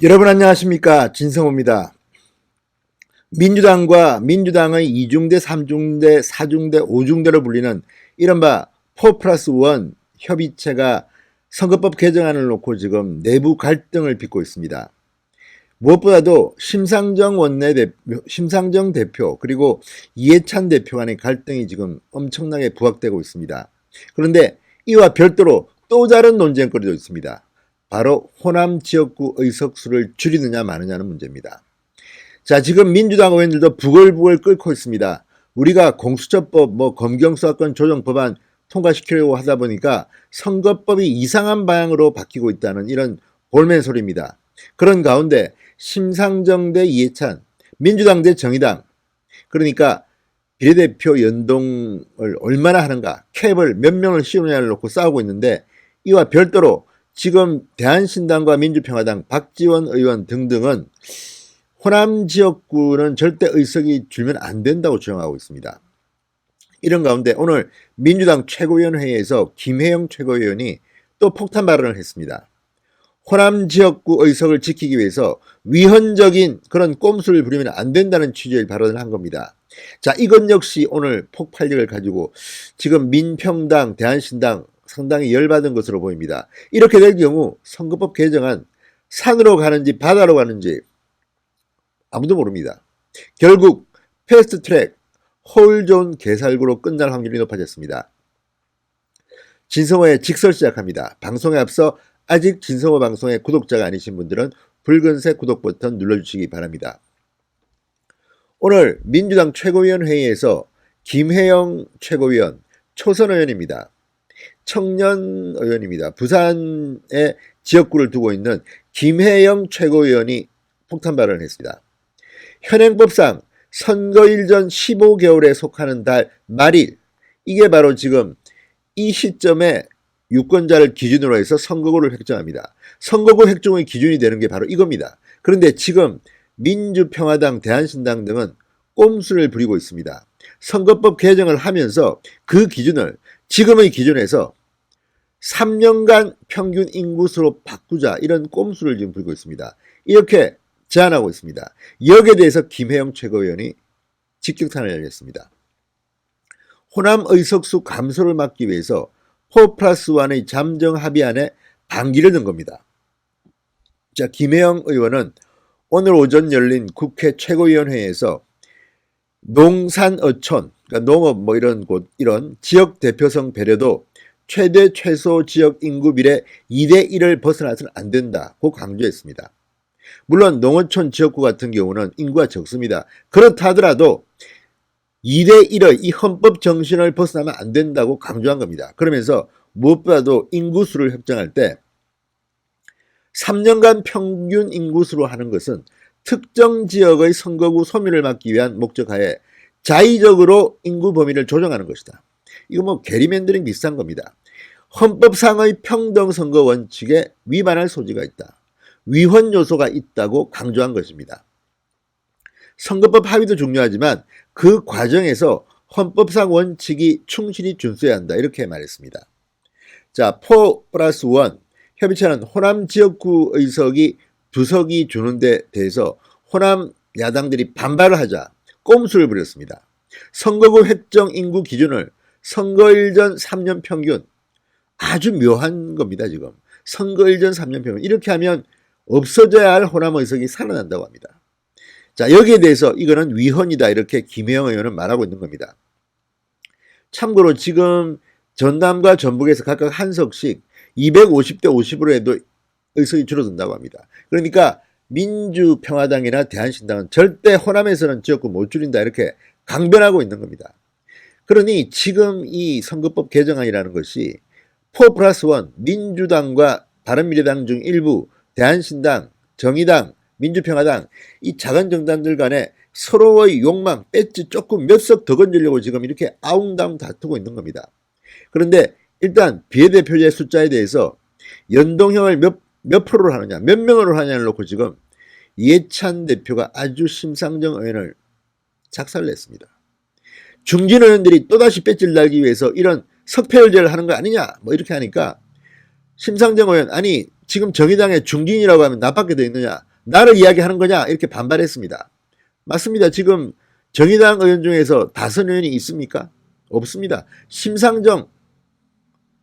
여러분 안녕하십니까, 진성호입니다. 민주당과 민주당의 2중대, 3중대, 4중대, 5중대로 불리는 이른바 4+1 협의체가 선거법 개정안을 놓고 지금 내부 갈등을 빚고 있습니다. 무엇보다도 심상정 대표 그리고 이해찬 대표 간의 갈등이 지금 엄청나게 부각되고 있습니다. 그런데 이와 별도로 또 다른 논쟁거리도 있습니다. 바로 호남 지역구 의석수를 줄이느냐 마느냐는 문제입니다. 자, 지금 민주당 의원들도 부글부글 끓고 있습니다. 우리가 공수처법, 검경수사권 조정 법안 통과시키려고 하다 보니까 선거법이 이상한 방향으로 바뀌고 있다는 이런 볼멘 소리입니다. 그런 가운데 심상정 대 이해찬, 민주당 대 정의당, 그러니까 비례대표 연동을 얼마나 하는가, 캡을 몇 명을 씌우느냐를 놓고 싸우고 있는데, 이와 별도로 지금 대한신당과 민주평화당, 박지원 의원 등등은 호남 지역구는 절대 의석이 줄면 안 된다고 주장하고 있습니다. 이런 가운데 오늘 민주당 최고위원회의에서 김혜영 최고위원이 또 폭탄 발언을 했습니다. 호남 지역구 의석을 지키기 위해서 위헌적인 그런 꼼수를 부리면 안 된다는 취지의 발언을 한 겁니다. 자, 이것 역시 오늘 폭발력을 가지고 지금 민평당, 대한신당 상당히 열받은 것으로 보입니다. 이렇게 될 경우 선거법 개정안 산으로 가는지 바다로 가는지 아무도 모릅니다. 결국 패스트트랙 홀존 개살구로 끝날 확률이 높아졌습니다. 진성호의 직설 시작합니다. 방송에 앞서 아직 진성호 방송의 구독자가 아니신 분들은 붉은색 구독 버튼 눌러주시기 바랍니다. 오늘 민주당 최고위원 회의에서 김혜영 최고위원, 초선 의원입니다. 청년 의원입니다. 부산의 지역구를 두고 있는 김혜영 최고위원이 폭탄 발언을 했습니다. 현행법상 선거일 전 15개월에 속하는 달 말일, 이게 바로 지금 이 시점에 유권자를 기준으로 해서 선거구를 획정합니다. 선거구 획정의 기준이 되는 게 바로 이겁니다. 그런데 지금 민주평화당, 대한신당 등은 꼼수를 부리고 있습니다. 선거법 개정을 하면서 그 기준을 지금의 기준에서 3년간 평균 인구수로 바꾸자, 이런 꼼수를 지금 부리고 있습니다. 이렇게 제안하고 있습니다. 여기에 대해서 김혜영 최고위원이 직격탄을 날렸습니다. 호남 의석수 감소를 막기 위해서 4+1의 잠정 합의안에 반기를 넣은 겁니다. 자, 김혜영 의원은 오늘 오전 열린 국회 최고위원회에서 농산어촌, 그러니까 농업 이런 곳, 이런 지역 대표성 배려도 최대 최소 지역 인구 비례 2대1을 벗어나서는 안 된다고 강조했습니다. 물론 농어촌 지역구 같은 경우는 인구가 적습니다. 그렇다 하더라도 2대1의 이 헌법 정신을 벗어나면 안 된다고 강조한 겁니다. 그러면서 무엇보다도 인구수를 획정할 때 3년간 평균 인구수로 하는 것은 특정 지역의 선거구 소멸을 막기 위한 목적하에 자의적으로 인구 범위를 조정하는 것이다. 이거 게리맨더링 비슷한 겁니다. 헌법상의 평등 선거 원칙에 위반할 소지가 있다. 위헌 요소가 있다고 강조한 것입니다. 선거법 합의도 중요하지만 그 과정에서 헌법상 원칙이 충실히 준수해야 한다, 이렇게 말했습니다. 자, 4+1 협의체는 호남 지역구 의석이 2석이 주는 데 대해서 호남 야당들이 반발을 하자 꼼수를 부렸습니다. 선거구 획정 인구 기준을 선거일 전 3년 평균, 아주 묘한 겁니다. 지금 선거일 전 3년 평균, 이렇게 하면 없어져야 할 호남 의석이 살아난다고 합니다. 자, 여기에 대해서 이거는 위헌이다, 이렇게 김혜영 의원은 말하고 있는 겁니다. 참고로 지금 전남과 전북에서 각각 한 석씩 250대 50으로 해도 의석이 줄어든다고 합니다. 그러니까 민주평화당이나 대한신당은 절대 호남에서는 지역구 못 줄인다, 이렇게 강변하고 있는 겁니다. 그러니 지금 이 선거법 개정안이라는 것이 4+1 민주당과 바른미래당 중 일부, 대한신당, 정의당, 민주평화당, 이 작은 정당들 간에 서로의 욕망, 배지 조금 몇 석 더 건지려고 지금 이렇게 아웅다웅 다투고 있는 겁니다. 그런데 일단 비례대표제 숫자에 대해서 연동형을 몇 프로로 하느냐, 몇 명으로 하느냐를 놓고 지금 이해찬 대표가 아주 심상정 의원을 작살냈습니다. 중진 의원들이 또다시 배지를 달기 위해서 이런 석패율제를 하는 거 아니냐, 이렇게 하니까 심상정 의원, 아니 지금 정의당의 중진이라고 하면 나밖에 더 있느냐, 나를 이야기하는 거냐 이렇게 반발했습니다. 맞습니다. 지금 정의당 의원 중에서 다선 의원이 있습니까? 없습니다. 심상정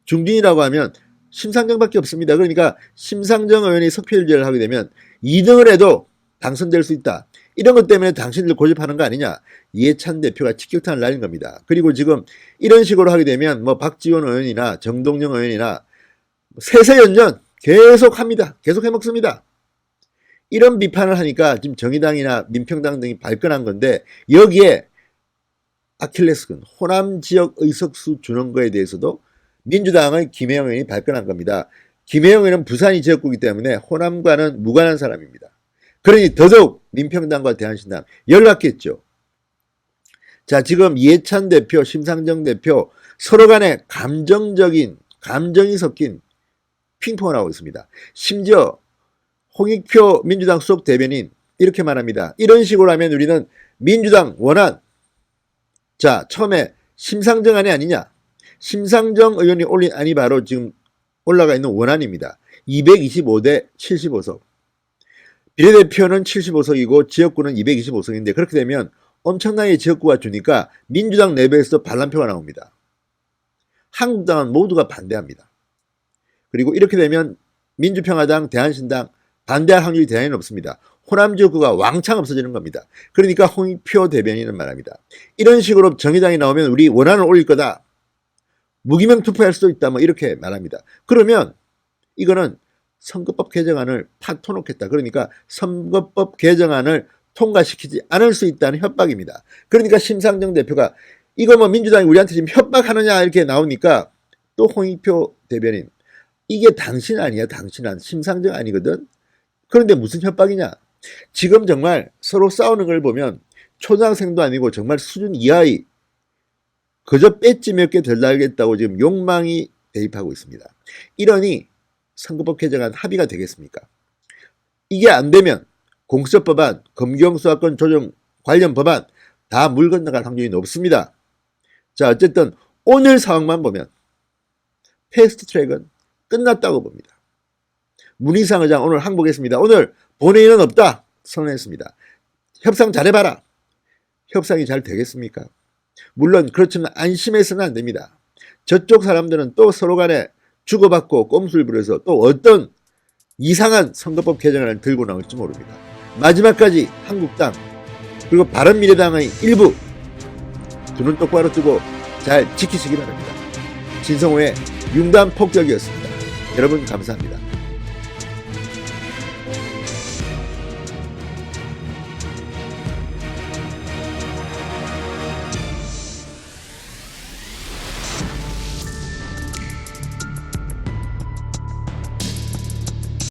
중진이라고 하면 심상정밖에 없습니다. 그러니까 심상정 의원이 석패율제를 하게 되면 2등을 해도 당선될 수 있다. 이런 것 때문에 당신들 고집하는 거 아니냐. 이해찬 대표가 직격탄을 날린 겁니다. 그리고 지금 이런 식으로 하게 되면 뭐 박지원 의원이나 정동영 의원이나 세세연전 계속 합니다. 계속 해먹습니다. 이런 비판을 하니까 지금 정의당이나 민평당 등이 발끈한 건데, 여기에 아킬레스건 호남 지역 의석수 주는 거에 대해서도 민주당의 김혜영 의원이 발끈한 겁니다. 김혜영 의원은 부산이 지역구이기 때문에 호남과는 무관한 사람입니다. 그러니 더더욱 민평당과 대한신당 열받겠죠. 자, 지금 이해찬 대표, 심상정 대표 서로 간에 감정이 섞인 핑퐁을 하고 있습니다. 심지어 홍익표 민주당 수석 대변인 이렇게 말합니다. 이런 식으로 하면 우리는 민주당 원안, 자, 처음에 심상정 안이 아니냐. 심상정 의원이 올린 안이 바로 지금 올라가 있는 원안입니다. 225대 75석. 비례대표는 75석이고 지역구는 225석인데, 그렇게 되면 엄청나게 지역구가 주니까 민주당 내부에서도 반란표가 나옵니다. 한국당은 모두가 반대합니다. 그리고 이렇게 되면 민주평화당, 대한신당 반대할 확률이 대단히 높습니다. 호남 지역구가 왕창 없어지는 겁니다. 그러니까 홍익표 대변인은 말합니다. 이런 식으로 정의당이 나오면 우리 원안을 올릴 거다. 무기명 투표할 수도 있다. 뭐 이렇게 말합니다. 그러면 이거는 선거법 개정안을 파토놓겠다. 그러니까 선거법 개정안을 통과시키지 않을 수 있다는 협박입니다. 그러니까 심상정 대표가 이거 뭐 민주당이 우리한테 지금 협박하느냐 이렇게 나오니까 또 홍익표 대변인, 이게 당신 아니야. 당신은 심상정 아니거든. 그런데 무슨 협박이냐. 지금 정말 서로 싸우는 걸 보면 초등학생도 아니고 정말 수준 이하의 그저 배지 몇 개 덜 달겠다고 지금 욕망이 대입하고 있습니다. 이러니 선거법 개정안 합의가 되겠습니까? 이게 안 되면 공수처법안, 검경수사권 조정 관련 법안 다 물 건너갈 확률이 높습니다. 자, 어쨌든 오늘 상황만 보면 패스트 트랙은 끝났다고 봅니다. 문희상 의장 오늘 항복했습니다. 오늘 본회의는 없다 선언했습니다. 협상 잘해봐라. 협상이 잘 되겠습니까? 물론 그렇지만 안심해서는 안 됩니다. 저쪽 사람들은 또 서로 간에 주고받고 꼼수를 부려서 또 어떤 이상한 선거법 개정안을 들고 나올지 모릅니다. 마지막까지 한국당 그리고 바른미래당의 일부 두 눈 똑바로 뜨고 잘 지키시기 바랍니다. 진성호의 융단 폭격이었습니다. 여러분 감사합니다.